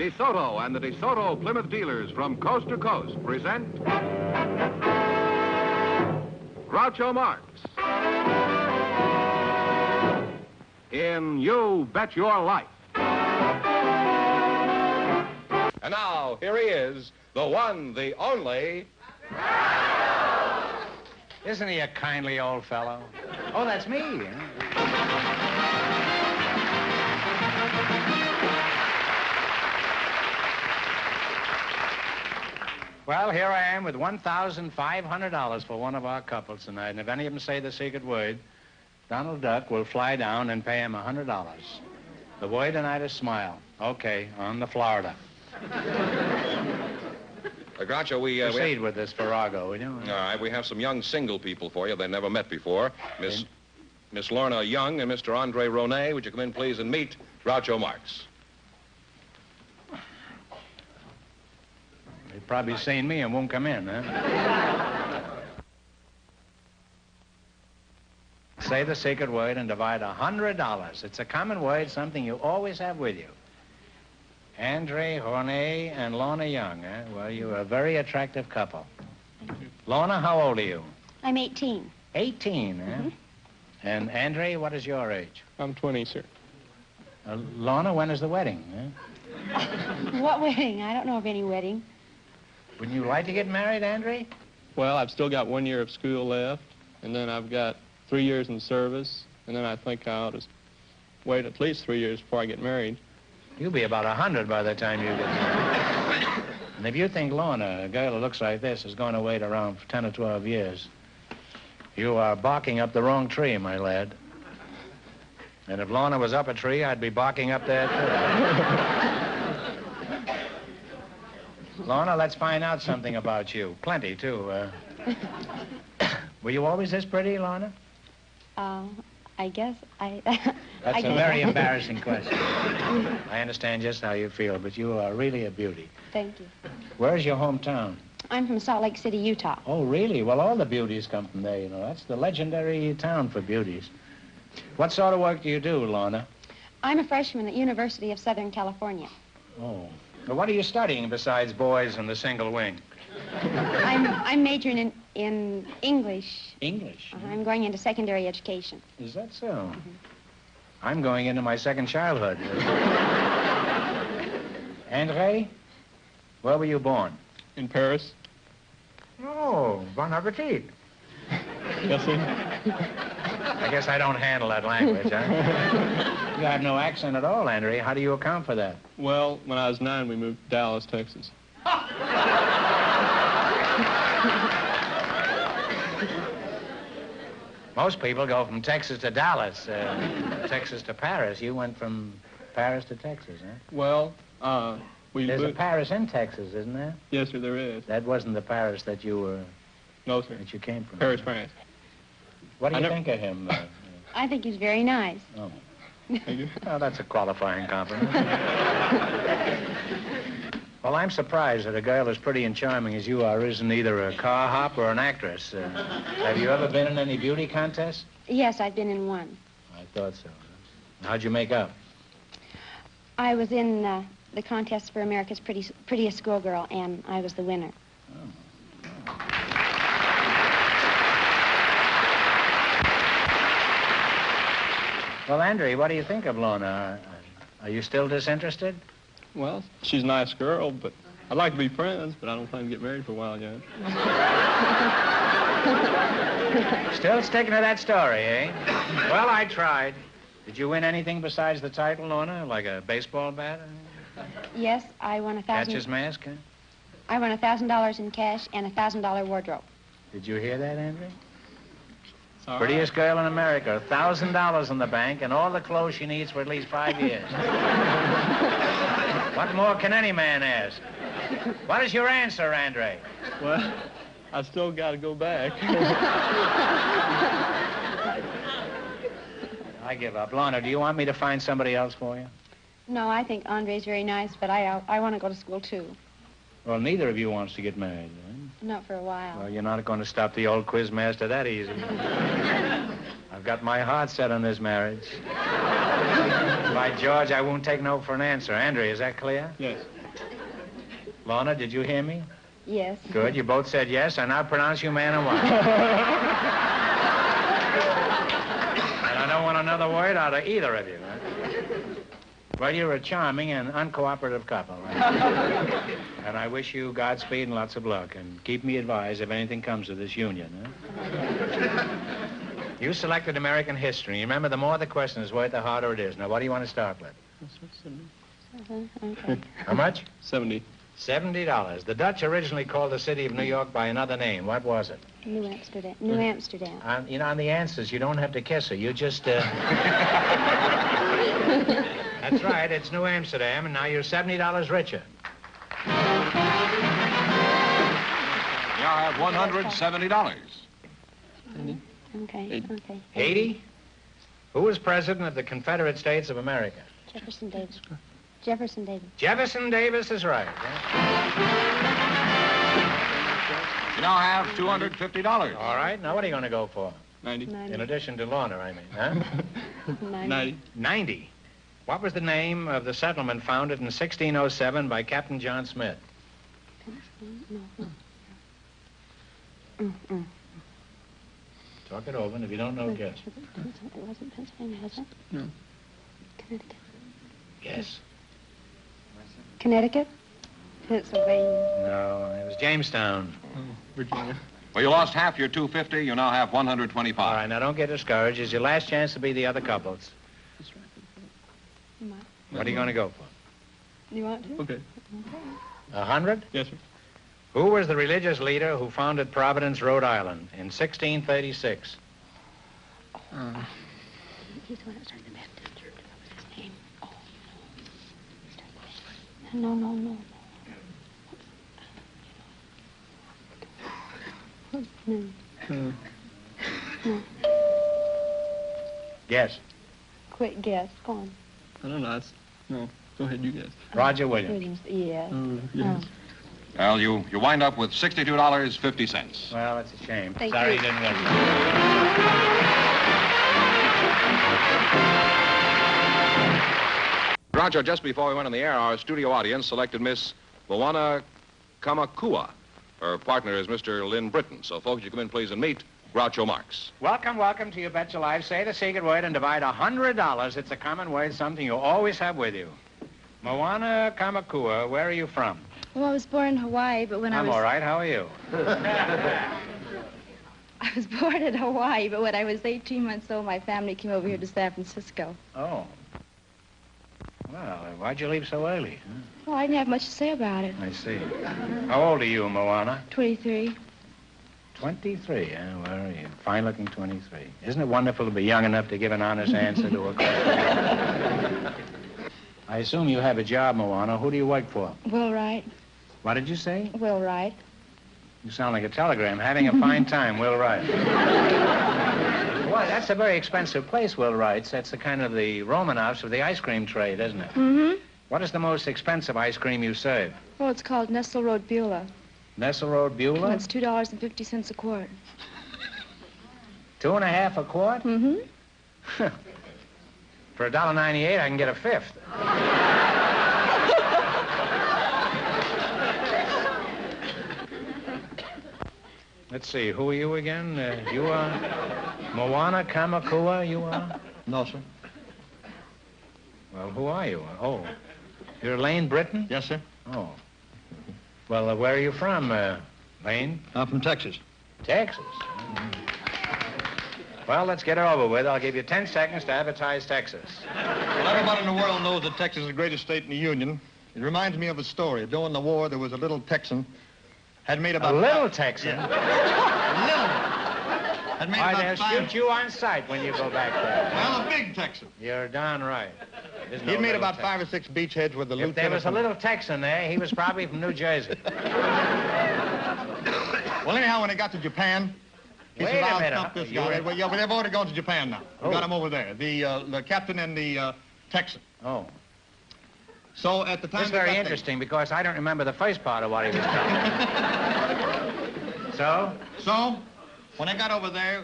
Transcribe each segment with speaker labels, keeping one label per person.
Speaker 1: DeSoto and the DeSoto Plymouth dealers from coast to coast present Groucho Marx in You Bet Your Life.
Speaker 2: And now, here he is, the one, the only...
Speaker 3: Isn't he a kindly old fellow? Oh, that's me. Well, here I am with $1,500 for one of our couples tonight. And if any of them say the secret word, Donald Duck will fly down and pay him $100. The word tonight is smile. Okay, on the Florida.
Speaker 2: Groucho, we
Speaker 3: Proceed with this Farrago, will you?
Speaker 2: All right, we have some young single people for you. They've never met before. Miss Lorna Young and Mr. Andre Ronay. Would you come in, please, and meet Groucho Marx?
Speaker 3: They've probably seen me and won't come in, huh? Say the secret word and divide $100. It's a common word, something you always have with you. Andre Ronay and Lorna Young, eh? Well, you're a very attractive couple. Lorna, how old are you?
Speaker 4: I'm 18.
Speaker 3: 18, eh? Mm-hmm. And Andre, what is your age?
Speaker 5: I'm 20, sir.
Speaker 3: Lorna, when is the wedding, eh?
Speaker 4: What wedding? I don't know of any wedding.
Speaker 3: Wouldn't you like to get married, Andre?
Speaker 5: Well, I've still got 1 year of school left, and then I've got 3 years in service, and then I think I ought to wait at least 3 years before I get married.
Speaker 3: You'll be about 100 by the time you get married. And if you think Lorna, a girl who looks like this, is going to wait around for 10 or 12 years, you are barking up the wrong tree, my lad. And if Lorna was up a tree, I'd be barking up there, too. Lorna, let's find out something about you. Plenty, too. Were you always this pretty, Lorna?
Speaker 4: I guess
Speaker 3: That's a very embarrassing question. I understand just how you feel, but you are really a beauty.
Speaker 4: Thank you.
Speaker 3: Where's your hometown?
Speaker 4: I'm from Salt Lake City, Utah.
Speaker 3: Oh, really? Well, all the beauties come from there, you know. That's the legendary town for beauties. What sort of work do you do, Lorna?
Speaker 4: I'm a freshman at University of Southern California.
Speaker 3: Oh. Well, what are you studying besides boys and the single wing?
Speaker 4: I'm majoring in English.
Speaker 3: English?
Speaker 4: I'm going into secondary education.
Speaker 3: Is that so? Mm-hmm. I'm going into my second childhood. Andre, where were you born?
Speaker 5: In Paris.
Speaker 3: Oh, bon appetit.
Speaker 5: Yes, sir.
Speaker 3: I guess I don't handle that language, huh? You have no accent at all, Andre. How do you account for that?
Speaker 5: Well, when I was 9, we moved to Dallas, Texas.
Speaker 3: Most people go from Texas to Dallas, Texas to Paris. You went from Paris to Texas, huh?
Speaker 5: Well,
Speaker 3: There's a Paris in Texas, isn't there?
Speaker 5: Yes, sir, there is.
Speaker 3: That wasn't the Paris that you were...
Speaker 5: No, sir.
Speaker 3: That you came from.
Speaker 5: Paris, France.
Speaker 3: What do you think of him?
Speaker 4: I think he's very nice.
Speaker 3: Oh.
Speaker 5: Thank you.
Speaker 3: Well, that's a qualifying compliment. Well, I'm surprised that a girl as pretty and charming as you are isn't either a car hop or an actress. Have you ever been in any beauty contests?
Speaker 4: Yes, I've been in one.
Speaker 3: I thought so. How'd you make up?
Speaker 4: I was in the contest for America's Prettiest Schoolgirl, and I was the winner.
Speaker 3: Oh. Well, Andre, what do you think of Lorna? Are you still disinterested?
Speaker 5: Well, she's a nice girl, but I'd like to be friends, but I don't plan to get married for a while yet.
Speaker 3: Still sticking to that story, eh? Well, I tried. Did you win anything besides the title, Lorna? Like a baseball bat?
Speaker 4: Yes, I won $1,000.
Speaker 3: Catcher's mask, huh?
Speaker 4: I won $1,000 in cash and a $1,000 wardrobe.
Speaker 3: Did you hear that, Andre?
Speaker 5: All
Speaker 3: Prettiest girl in America, $1,000 in the bank, and all the clothes she needs for at least 5 years. What more can any man ask? What is your answer, Andre?
Speaker 5: Well, I still got to go back.
Speaker 3: I give up. Lorna, do you want me to find somebody else for you?
Speaker 4: No, I think Andre's very nice, but I want to go to school, too.
Speaker 3: Well, neither of you wants to get married, then.
Speaker 4: Not for a while.
Speaker 3: Well, you're not going to stop the old quiz master that easy. I've got my heart set on this marriage. If By George, I won't take no for an answer. Andrea, is that clear?
Speaker 5: Yes.
Speaker 3: Lorna, did you hear me?
Speaker 4: Yes.
Speaker 3: Good. You both said yes. I now pronounce you man and wife. And I don't want another word out of either of you. Huh? Well, you're a charming and uncooperative couple. Right? And I wish you Godspeed and lots of luck. And keep me advised if anything comes of this union. Huh? You selected American history. You remember, the more the question is worth, the harder it is. Now, what do you want to start with?
Speaker 4: Okay.
Speaker 3: How much?
Speaker 5: 70.
Speaker 3: $70. The Dutch originally called the city of New York by another name. What was it?
Speaker 4: New Amsterdam. New Amsterdam.
Speaker 3: You know, on the answers, you don't have to kiss her. You just, That's right. It's New Amsterdam, and now you're $70 richer.
Speaker 1: You now have $170.
Speaker 4: Okay. Okay.
Speaker 3: 80? Who was president of the Confederate States of America?
Speaker 4: Jefferson Davis. Jefferson Davis.
Speaker 3: Jefferson Davis is right.
Speaker 1: You now have $250.
Speaker 3: All right. Now, what are you going to go for?
Speaker 5: 90.
Speaker 4: 90.
Speaker 3: In addition to Lorna, I mean, huh?
Speaker 5: 90.
Speaker 3: 90. What was the name of the settlement founded in 1607 by Captain John Smith?
Speaker 4: No.
Speaker 3: Talk it over, and if you don't know, guess.
Speaker 4: It wasn't Pennsylvania, was it?
Speaker 5: No.
Speaker 4: Connecticut.
Speaker 3: Guess.
Speaker 4: Connecticut? Pennsylvania.
Speaker 3: No, it was Jamestown.
Speaker 5: Virginia.
Speaker 1: Well, you lost half your $250. You now have $125.
Speaker 3: All right, now don't get discouraged. It's your last chance to be the other couples. What are you going to go for?
Speaker 4: You want to?
Speaker 5: Okay.
Speaker 3: 100?
Speaker 5: Yes, sir.
Speaker 3: Who was the religious leader who founded Providence, Rhode Island in 1636?
Speaker 4: He's the one that started the Baptist church. What was his name? Oh, no. No.
Speaker 3: Yes.
Speaker 4: Quick guess. Go on.
Speaker 5: I don't know. No. Go ahead, you guess.
Speaker 3: Roger Williams.
Speaker 4: Yeah.
Speaker 5: Yes.
Speaker 1: Well, you wind up with $62.50.
Speaker 3: Well, that's a shame.
Speaker 4: Thank
Speaker 3: Sorry
Speaker 4: you.
Speaker 3: you didn't win.
Speaker 2: Roger, just before we went on the air, our studio audience selected Miss Moana Kamakua. Her partner is Mr. Lynn Britton. So, folks, you come in, please, and meet Groucho Marx.
Speaker 3: Welcome to You Bet Your Life. Say the secret word and divide $100. It's a common word, something you always have with you. Moana Kamakua, where are you from?
Speaker 6: Well, I was born in Hawaii, but when
Speaker 3: I'm all right. How are you?
Speaker 6: I was born in Hawaii, but when I was 18 months old, my family came over here to San Francisco.
Speaker 3: Oh. Well, why'd you leave so early? Huh?
Speaker 6: Well, I didn't have much to say about it.
Speaker 3: I see. How old are you, Moana?
Speaker 6: 23.
Speaker 3: 23, huh? Where are you? Fine-looking 23. Isn't it wonderful to be young enough to give an honest answer to a question? I assume you have a job, Moana. Who do you work for?
Speaker 6: Will Wright.
Speaker 3: What did you say?
Speaker 6: Will Wright.
Speaker 3: You sound like a telegram. Having a fine time, Will Wright. Well, that's a very expensive place, Will Wright's. That's the kind of the Romanovs of the ice cream trade, isn't it?
Speaker 6: Mm-hmm.
Speaker 3: What is the most expensive ice cream you serve?
Speaker 6: Well, it's called Nestle Road Beulah.
Speaker 3: Nestle Road
Speaker 6: And
Speaker 3: Beulah?
Speaker 6: it's $2.50 a quart.
Speaker 3: 2.5 a quart?
Speaker 6: Mm-hmm.
Speaker 3: For $1.98, I can get a fifth. Let's see, who are you again? You are Moana Kamakua, you are?
Speaker 7: No, sir.
Speaker 3: Well, who are you? Oh, you're Lane Britton?
Speaker 7: Yes, sir.
Speaker 3: Oh. Well, where are you from, Lane?
Speaker 7: I'm from Texas.
Speaker 3: Texas. Well, let's get it over with. I'll give you 10 seconds to advertise Texas.
Speaker 7: Well, everybody in the world knows that Texas is the greatest state in the Union. It reminds me of a story. During the war, there was a little Texan had made about...
Speaker 3: A little Texan?
Speaker 7: Yeah. A little. Had made
Speaker 3: Why,
Speaker 7: about
Speaker 3: they'll
Speaker 7: five...
Speaker 3: shoot you on sight when you go back there.
Speaker 7: Well, a big Texan.
Speaker 3: You're darn right. There's no
Speaker 7: He'd made
Speaker 3: little
Speaker 7: about
Speaker 3: Texan.
Speaker 7: 5 or 6 beachheads with the
Speaker 3: If
Speaker 7: lieutenant...
Speaker 3: there was a little Texan there, he was probably from New Jersey.
Speaker 7: Well, anyhow, when they got to Japan... He
Speaker 3: Wait
Speaker 7: said,
Speaker 3: a
Speaker 7: I'll
Speaker 3: minute.
Speaker 7: stop this
Speaker 3: You
Speaker 7: guy.
Speaker 3: were-
Speaker 7: Well, yeah, but they've already gone to Japan now. We
Speaker 3: Oh.
Speaker 7: got him over there. The captain and the Texan.
Speaker 3: Oh.
Speaker 7: So at the time...
Speaker 3: This is
Speaker 7: they
Speaker 3: very
Speaker 7: got there-
Speaker 3: interesting because I don't remember the first part of what he was telling me. So?
Speaker 7: So, when they got over there,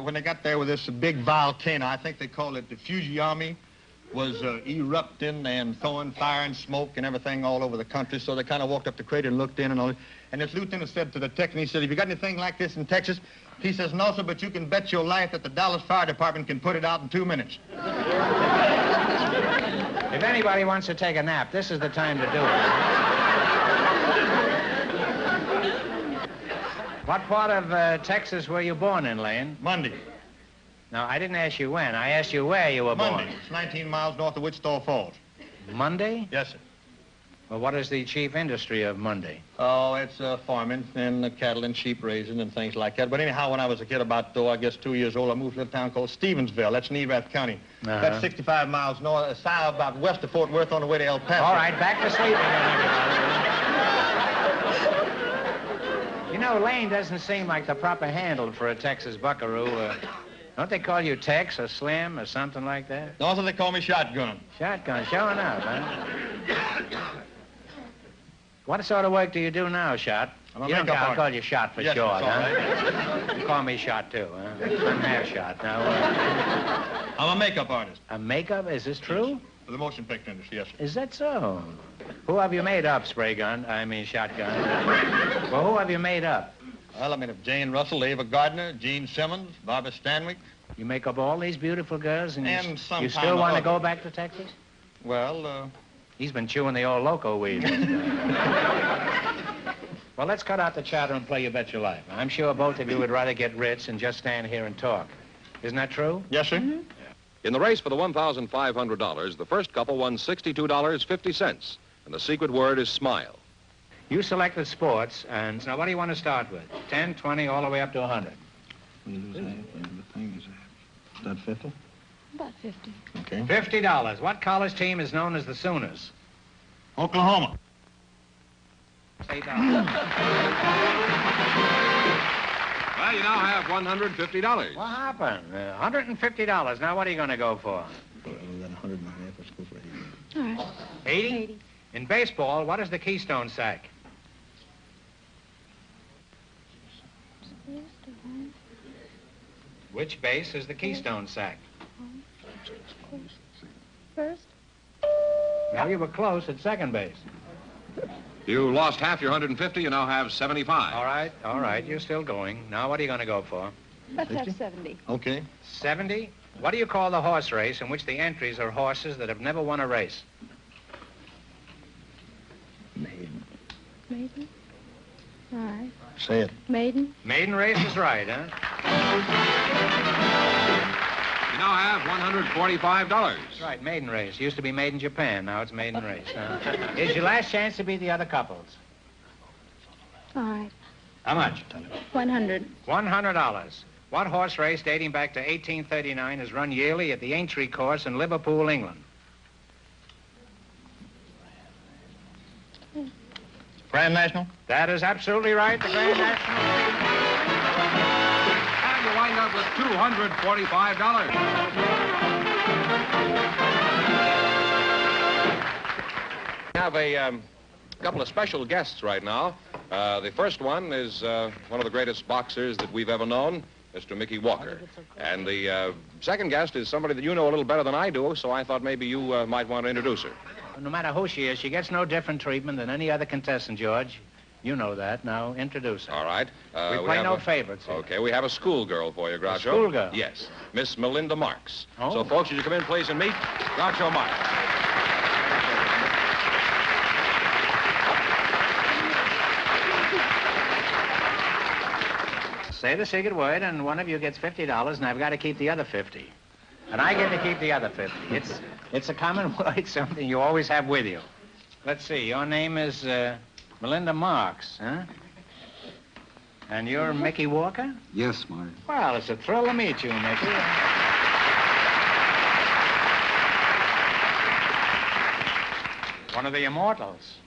Speaker 7: when they got there with this big volcano, I think they call it the Fujiyami was erupting and throwing fire and smoke and everything all over the country. So they kind of walked up the crater and looked in and all. And this lieutenant said to the Texan, he said, "Have you got anything like this in Texas?" He says, "No, sir, but you can bet your life that the Dallas Fire Department can put it out in 2 minutes."
Speaker 3: If anybody wants to take a nap, this is the time to do it. What part of Texas were you born in, Lane?
Speaker 7: Monday.
Speaker 3: No, I didn't ask you when. I asked you where you were
Speaker 7: Monday.
Speaker 3: born.
Speaker 7: It's 19 miles north of Wichita Falls.
Speaker 3: Monday?
Speaker 7: Yes, sir.
Speaker 3: Well, what is the chief industry of Monday?
Speaker 7: Oh, it's farming and cattle and sheep raising and things like that. But anyhow, when I was a kid, about, I guess 2 years old, I moved to a town called Stevensville. That's in Erath County. That's 65 miles north, south, about west of Fort Worth on the way to El Paso.
Speaker 3: All right, back to sleeping then, everybody. You know, Lane doesn't seem like the proper handle for a Texas buckaroo. Don't they call you Tex or Slim or something like that?
Speaker 7: Also, they call me Shotgun.
Speaker 3: Shotgun, showing up, huh? What sort of work do you do now, Shot?
Speaker 7: I'm a
Speaker 3: You don't
Speaker 7: makeup
Speaker 3: I'll
Speaker 7: artist.
Speaker 3: call you Shot for
Speaker 7: Yes,
Speaker 3: short,
Speaker 7: that's all
Speaker 3: huh?
Speaker 7: right.
Speaker 3: You call me Shot, too, huh? I'm half Shot. Now,
Speaker 7: I'm a makeup artist
Speaker 3: a makeup, is this true?
Speaker 7: for the motion picture industry, yes, sir.
Speaker 3: Is that so? Who have you made up, Spray Gun? I mean, Shotgun. Well, who have you made up?
Speaker 7: Well, I mean, of Jane Russell, Ava Gardner, Gene Simmons, Barbara Stanwyck.
Speaker 3: You make up all these beautiful girls, and,
Speaker 7: And
Speaker 3: you
Speaker 7: sometime
Speaker 3: still want to
Speaker 7: or
Speaker 3: go
Speaker 7: other.
Speaker 3: back to Texas?
Speaker 7: Well,
Speaker 3: He's been chewing the old loco weed. Well, let's cut out the chatter and play You Bet Your Life. I'm sure both of you would rather get rich than just stand here and talk. Isn't that true?
Speaker 7: yes, sir.
Speaker 2: In the race for the $1,500, the first couple won $62.50, and the secret word is smile.
Speaker 3: You selected sports, and now what do you want to start with? 10, 20, all the way up to 100?
Speaker 7: Is that 50?
Speaker 6: About 50.
Speaker 7: Okay.
Speaker 3: $50. What college team is known as the Sooners?
Speaker 7: Oklahoma.
Speaker 3: $8.
Speaker 2: Well, you now have $150.
Speaker 3: What happened? $150. Now what are you going to go for?
Speaker 6: All right.
Speaker 3: 80? In baseball, what is the Keystone sack? Which base is the Keystone sack?
Speaker 6: First?
Speaker 3: Now you were close at second base.
Speaker 2: You lost half your 150. You now have 75.
Speaker 3: All right, you're still going. Now what are you going to go for?
Speaker 6: Let's have 70.
Speaker 7: Okay.
Speaker 3: 70? What do you call the horse race in which the entries are horses that have never won a race?
Speaker 6: Maiden? All right.
Speaker 7: Say it.
Speaker 6: Maiden?
Speaker 3: Maiden race is right, huh?
Speaker 2: You now have $145.
Speaker 3: That's right, maiden race. Used to be made in Japan. Now it's maiden race. Here's your last chance to beat the other couples.
Speaker 6: All right.
Speaker 3: How much?
Speaker 6: 100.
Speaker 3: $100. What horse race dating back to 1839 is run yearly at the Aintree Course in Liverpool, England?
Speaker 7: Grand National?
Speaker 3: That is absolutely right, the Grand National.
Speaker 2: And you wind up with $245. We have a couple of special guests right now. The first one is one of the greatest boxers that we've ever known, Mr. Mickey Walker. And the second guest is somebody that you know a little better than I do, so I thought maybe you might want to introduce her.
Speaker 3: No matter who she is, she gets no different treatment than any other contestant, George. You know that. Now, introduce her.
Speaker 2: All right.
Speaker 3: We play no favorites here.
Speaker 2: Okay, we have a schoolgirl for you, Groucho.
Speaker 3: schoolgirl?
Speaker 2: Yes, Miss Melinda Marks.
Speaker 3: Oh.
Speaker 2: So, folks, would you come in, please, and meet Groucho Marx.
Speaker 3: Say the secret word, and one of you gets $50, and I've got to keep the other 50. And I get to keep the other 50. It's a common word, something you always have with you. Let's see, your name is Melinda Marks, huh? And you're Mickey Walker?
Speaker 8: Yes, Marty.
Speaker 3: Well, it's a thrill to meet you, Mickey. One of the immortals.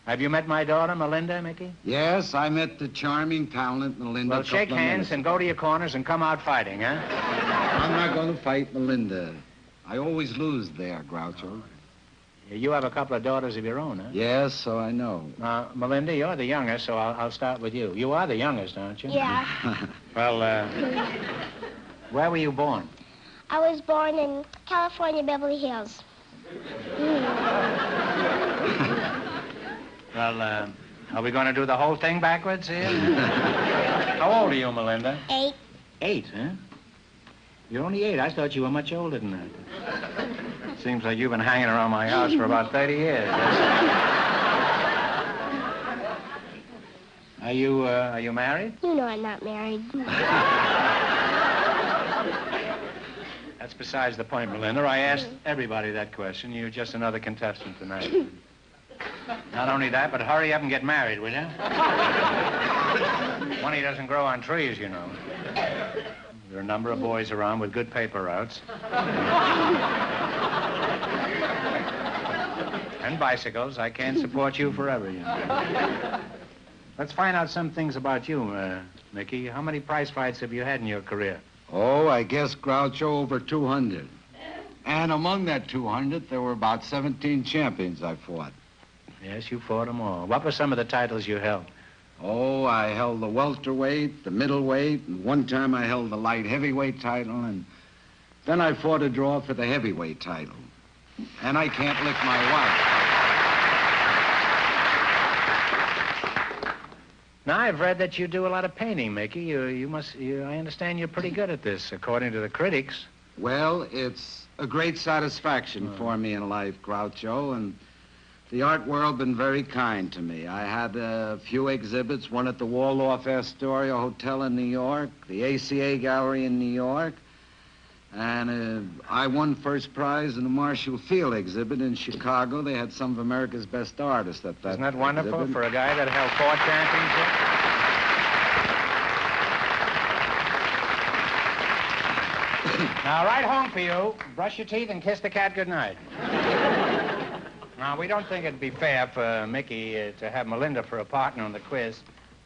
Speaker 3: Have you met my daughter, Melinda, Mickey?
Speaker 8: Yes, I met the charming talent, Melinda.
Speaker 3: Well,
Speaker 8: a couple
Speaker 3: shake
Speaker 8: of
Speaker 3: hands
Speaker 8: minutes
Speaker 3: and go to your corners and come out fighting, huh?
Speaker 8: I'm not going to fight Melinda. I always lose there, Groucho.
Speaker 3: You have a couple of daughters of your own, huh?
Speaker 8: Yes, so I know.
Speaker 3: Melinda, you're the youngest, so I'll start with you. You are the youngest, aren't you?
Speaker 4: Yeah.
Speaker 3: Well, where were you born?
Speaker 9: I was born in California, Beverly Hills.
Speaker 3: Well, are we going to do the whole thing backwards here? How old are you, Melinda?
Speaker 9: 8.
Speaker 3: 8, huh? You're only 8. I thought you were much older than that. Seems like you've been hanging around my house for about 30 years. Are you married?
Speaker 9: You know I'm not married.
Speaker 3: That's besides the point, Melinda. I asked everybody that question. You're just another contestant tonight. Not only that, but hurry up and get married, will you? Money doesn't grow on trees, you know. There are a number of boys around with good paper routes. And bicycles. I can't support you forever, you know. Let's find out some things about you, Mickey. How many prize fights have you had in your career?
Speaker 8: Oh, I guess, Groucho, over 200. And among that 200, there were about 17 champions I fought.
Speaker 3: Yes, you fought them all. What were some of the titles you held?
Speaker 8: Oh, I held the welterweight, the middleweight, and one time I held the light heavyweight title, and then I fought a draw for the heavyweight title. And I can't lick my wife.
Speaker 3: Now, I've read that you do a lot of painting, Mickey. I understand you're pretty good at this, according to the critics.
Speaker 8: Well, it's a great satisfaction for me in life, Groucho, and the art world been very kind to me. I had a few exhibits, one at the Waldorf Astoria Hotel in New York, the ACA Gallery in New York, and I won first prize in the Marshall Field exhibit in Chicago. They had some of America's best artists at that.
Speaker 3: Isn't that wonderful
Speaker 8: exhibit.
Speaker 3: for a guy that held 4 championships? Now, right home for you. Brush your teeth and kiss the cat goodnight. Now, we don't think it'd be fair for Mickey to have Melinda for a partner on the quiz,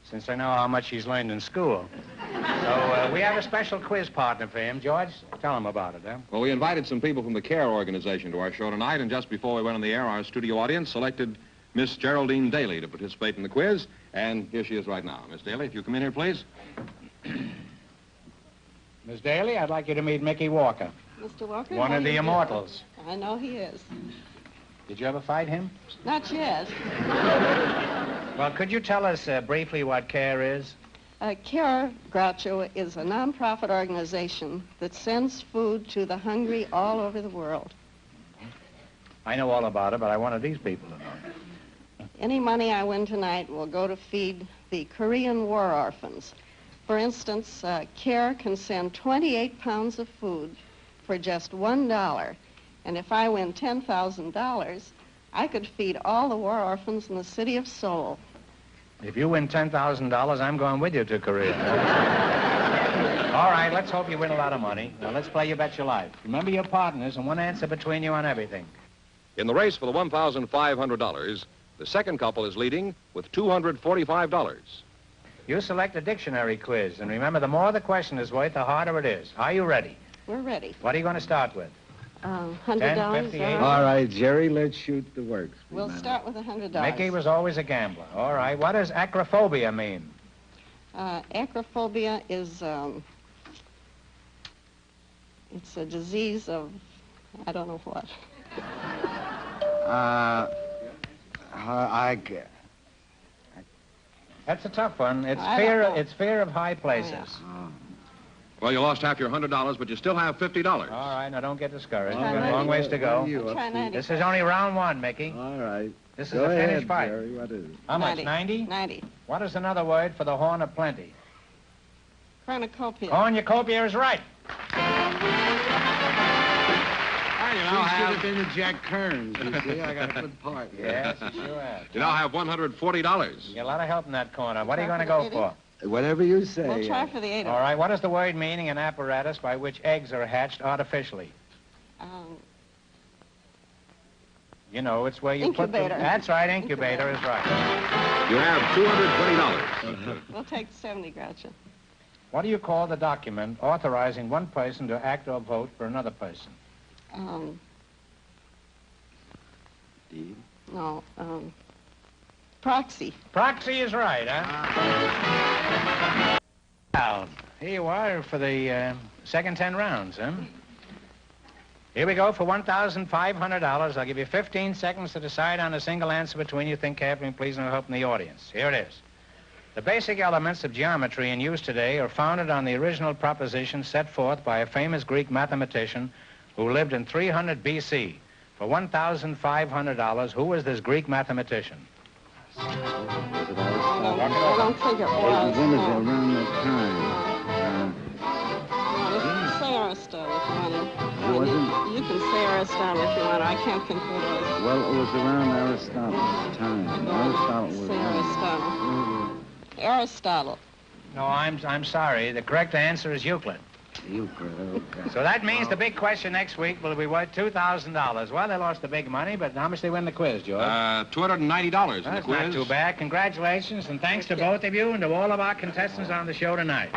Speaker 3: since I know how much he's learned in school. So we have a special quiz partner for him. George, tell him about it, huh?
Speaker 2: Well, we invited some people from the CARE organization to our show tonight, and just before we went on the air, our studio audience selected Miss Geraldine Daly to participate in the quiz, and here she is right now. Miss Daly, if you come in here, please.
Speaker 3: Miss Daly, I'd like you to meet Mickey Walker.
Speaker 10: Mr. Walker?
Speaker 3: One of the immortals.
Speaker 10: I know he is.
Speaker 3: Did you ever fight him?
Speaker 10: Not yet.
Speaker 3: Well, could you tell us briefly what CARE is?
Speaker 10: CARE, Groucho, is a nonprofit organization that sends food to the hungry all over the world.
Speaker 3: I know all about it, but I wanted these people to know.
Speaker 10: Any money I win tonight will go to feed the Korean war orphans. For instance, CARE can send 28 pounds of food for just $1. And if I win $10,000, I could feed all the war orphans in the city of Seoul.
Speaker 3: If you win $10,000, I'm going with you to Korea. All right, let's hope you win a lot of money. Now, let's play You Bet Your Life. Remember your partners and one answer between you on everything.
Speaker 2: In the race for the $1,500, the second couple is leading with $245.
Speaker 3: You select a dictionary quiz, and remember, the more the question is worth, the harder it is. Are you ready?
Speaker 10: We're ready.
Speaker 3: What are you going to start with?
Speaker 10: $100.
Speaker 3: 10, 50, 80.
Speaker 8: All right, Jerry, let's shoot the works.
Speaker 10: We'll start with $100.
Speaker 3: Mickey was always a gambler. All right, what does acrophobia mean?
Speaker 10: Acrophobia is, it's a disease of, I don't know what.
Speaker 3: That's a tough one. It's fear of high places.
Speaker 10: Oh, yeah.
Speaker 2: Well, you lost half your $100, but you still have $50.
Speaker 3: All right, now don't get discouraged.
Speaker 10: Try
Speaker 3: You've got a long ways to go.
Speaker 10: Try 90.
Speaker 3: This is only round 1, Mickey.
Speaker 8: All right.
Speaker 3: This is
Speaker 8: Go
Speaker 3: a
Speaker 8: ahead,
Speaker 3: finished fight.
Speaker 8: Jerry, what is it?
Speaker 3: How much, 90?
Speaker 10: 90.
Speaker 3: What is another word for the horn of plenty?
Speaker 10: Cornucopia.
Speaker 3: Cornucopia is right.
Speaker 8: You know, should have been a Jack Kearns, you see. I got a good part.
Speaker 3: Yes, you sure have.
Speaker 2: You now have $140.
Speaker 3: You get a lot of help in that corner. What are you going to go for?
Speaker 8: Whatever you say.
Speaker 10: We'll try for the 80.
Speaker 3: All right, what is the word meaning an apparatus by which eggs are hatched artificially? You know, it's where you
Speaker 10: Incubator.
Speaker 3: put them. That's right, incubator is right.
Speaker 2: You have $220.
Speaker 10: We'll take 70, Groucho.
Speaker 3: What do you call the document authorizing one person to act or vote for another person?
Speaker 8: Deed?
Speaker 10: No, proxy.
Speaker 3: Proxy is right, huh? Well, here you are for the second 10 rounds, huh? Here we go for $1,500. I'll give you 15 seconds to decide on a single answer between you. Think carefully, please, and help in the audience. Here it is. The basic elements of geometry in use today are founded on the original proposition set forth by a famous Greek mathematician who lived in 300 B.C. For $1,500, who was this Greek mathematician?
Speaker 10: I don't think it was.
Speaker 8: When is it around that time?
Speaker 10: Say Aristotle if you want to.
Speaker 8: Wasn't?
Speaker 10: You can say Aristotle if you want. I can't think who it was.
Speaker 8: Well, it was around Aristotle's time. Aristotle was.
Speaker 10: Say Aristotle. Aristotle.
Speaker 3: No, I'm sorry. The correct answer is Euclid.
Speaker 8: Euclid, okay.
Speaker 3: So that means the big question next week will be worth $2,000. Well, they lost the big money, but how much they win the quiz, George?
Speaker 2: $290 in the
Speaker 3: That's
Speaker 2: quiz.
Speaker 3: not too bad. Congratulations, and thanks to both of you and to all of our contestants on the show tonight.